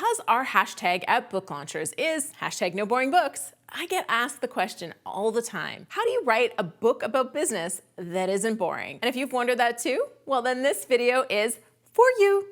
Because our hashtag at book launchers is hashtag #noboringbooks, I get asked the question all the time, how do you write a book about business that isn't boring? And if you've wondered that too, well then this video is for you.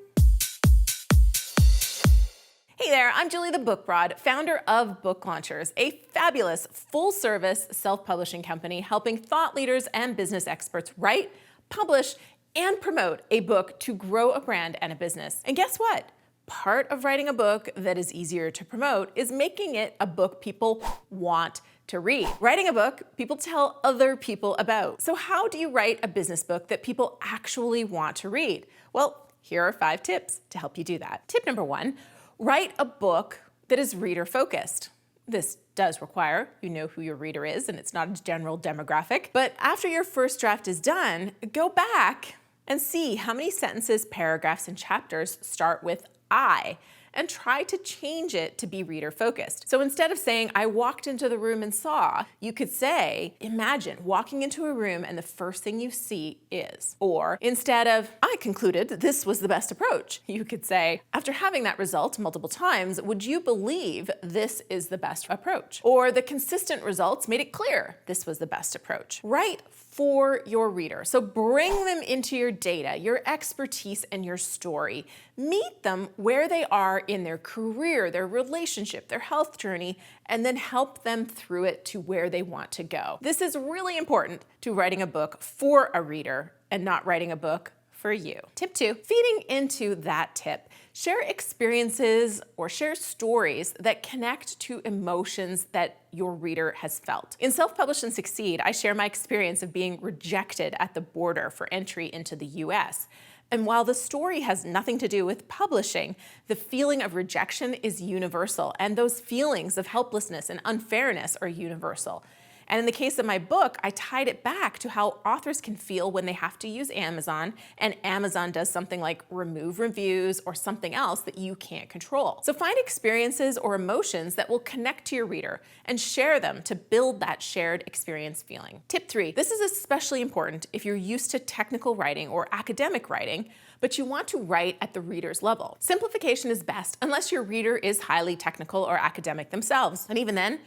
Hey there, I'm Julie the Book Broad, founder of Book Launchers, a fabulous full-service self-publishing company helping thought leaders and business experts write, publish, and promote a book to grow a brand and a business. And guess what? Part of writing a book that is easier to promote is making it a book people want to read. Writing a book people tell other people about. So how do you write a business book that people actually want to read? Well, here are 5 tips to help you do that. Tip number 1, write a book that is reader-focused. This does require you know who your reader is and it's not a general demographic. But after your first draft is done, go back and see how many sentences, paragraphs, and chapters start with I, and try to change it to be reader-focused. So instead of saying, I walked into the room and saw, you could say, imagine walking into a room and the first thing you see is. Or instead of, I concluded that this was the best approach, you could say, after having that result multiple times, would you believe this is the best approach? Or the consistent results made it clear this was the best approach. Write for your reader. So bring them into your data, your expertise, and your story. Meet them where they are in their career, their relationship, their health journey, and then help them through it to where they want to go. This is really important to writing a book for a reader and not writing a book for you. Tip 2, feeding into that tip, share experiences or share stories that connect to emotions that your reader has felt. In Self-Publish and Succeed, I share my experience of being rejected at the border for entry into the US. And while the story has nothing to do with publishing, the feeling of rejection is universal, and those feelings of helplessness and unfairness are universal. And in the case of my book, I tied it back to how authors can feel when they have to use Amazon, and Amazon does something like remove reviews or something else that you can't control. So find experiences or emotions that will connect to your reader and share them to build that shared experience feeling. Tip 3, this is especially important if you're used to technical writing or academic writing, but you want to write at the reader's level. Simplification is best unless your reader is highly technical or academic themselves. And even then,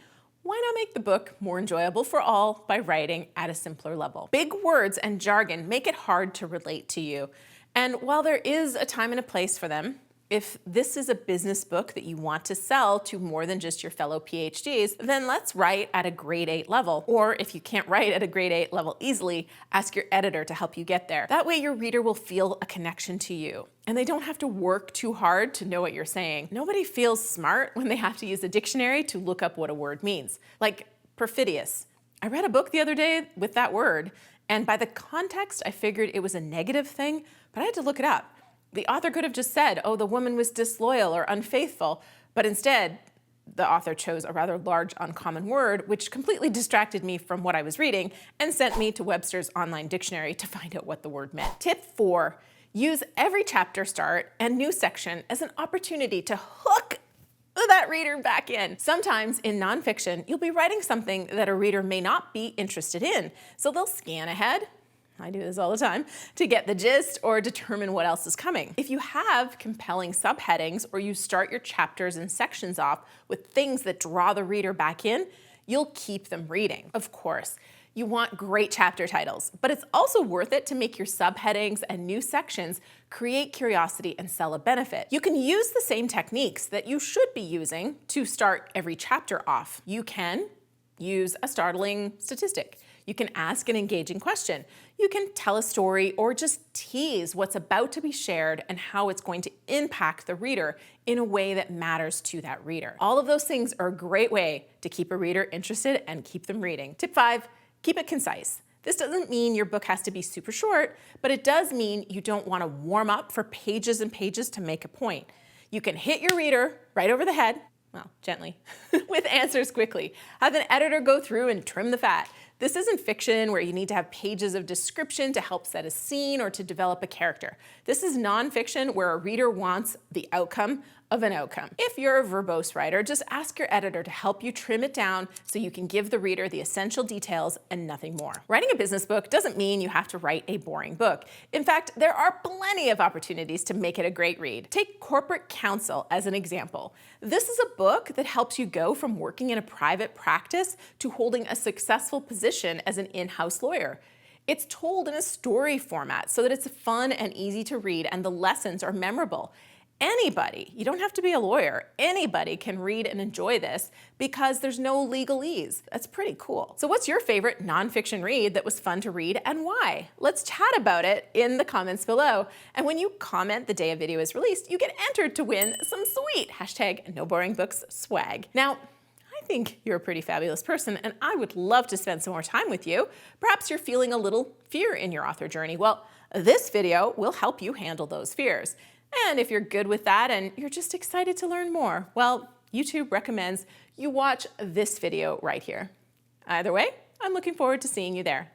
why not make the book more enjoyable for all by writing at a simpler level? Big words and jargon make it hard to relate to you. And while there is a time and a place for them, if this is a business book that you want to sell to more than just your fellow PhDs, then let's write at a grade 8 level. Or if you can't write at a grade 8 level easily, ask your editor to help you get there. That way your reader will feel a connection to you, and they don't have to work too hard to know what you're saying. Nobody feels smart when they have to use a dictionary to look up what a word means. Like perfidious. I read a book the other day with that word, and by the context, I figured it was a negative thing, but I had to look it up. The author could have just said, oh, the woman was disloyal or unfaithful, but instead, the author chose a rather large uncommon word, which completely distracted me from what I was reading and sent me to Webster's online dictionary to find out what the word meant. Tip 4, use every chapter start and new section as an opportunity to hook that reader back in. Sometimes in nonfiction, you'll be writing something that a reader may not be interested in, so they'll scan ahead, I do this all the time, to get the gist or determine what else is coming. If you have compelling subheadings or you start your chapters and sections off with things that draw the reader back in, you'll keep them reading. Of course, you want great chapter titles, but it's also worth it to make your subheadings and new sections create curiosity and sell a benefit. You can use the same techniques that you should be using to start every chapter off. You can use a startling statistic. You can ask an engaging question. You can tell a story or just tease what's about to be shared and how it's going to impact the reader in a way that matters to that reader. All of those things are a great way to keep a reader interested and keep them reading. Tip 5, keep it concise. This doesn't mean your book has to be super short, but it does mean you don't want to warm up for pages and pages to make a point. You can hit your reader right over the head, well, gently, with answers quickly. Have an editor go through and trim the fat. This isn't fiction where you need to have pages of description to help set a scene or to develop a character. This is nonfiction where a reader wants the outcome of an outcome. If you're a verbose writer, just ask your editor to help you trim it down so you can give the reader the essential details and nothing more. Writing a business book doesn't mean you have to write a boring book. In fact, there are plenty of opportunities to make it a great read. Take Corporate Counsel as an example. This is a book that helps you go from working in a private practice to holding a successful position as an in-house lawyer. It's told in a story format so that it's fun and easy to read and the lessons are memorable. Anybody, you don't have to be a lawyer, anybody can read and enjoy this because there's no legalese. That's pretty cool. So what's your favorite nonfiction read that was fun to read and why? Let's chat about it in the comments below. And when you comment the day a video is released, you get entered to win some sweet #NoBoringBooks swag. Now, I think you're a pretty fabulous person and I would love to spend some more time with you. Perhaps you're feeling a little fear in your author journey. Well, this video will help you handle those fears. And if you're good with that and you're just excited to learn more, well, YouTube recommends you watch this video right here. Either way, I'm looking forward to seeing you there.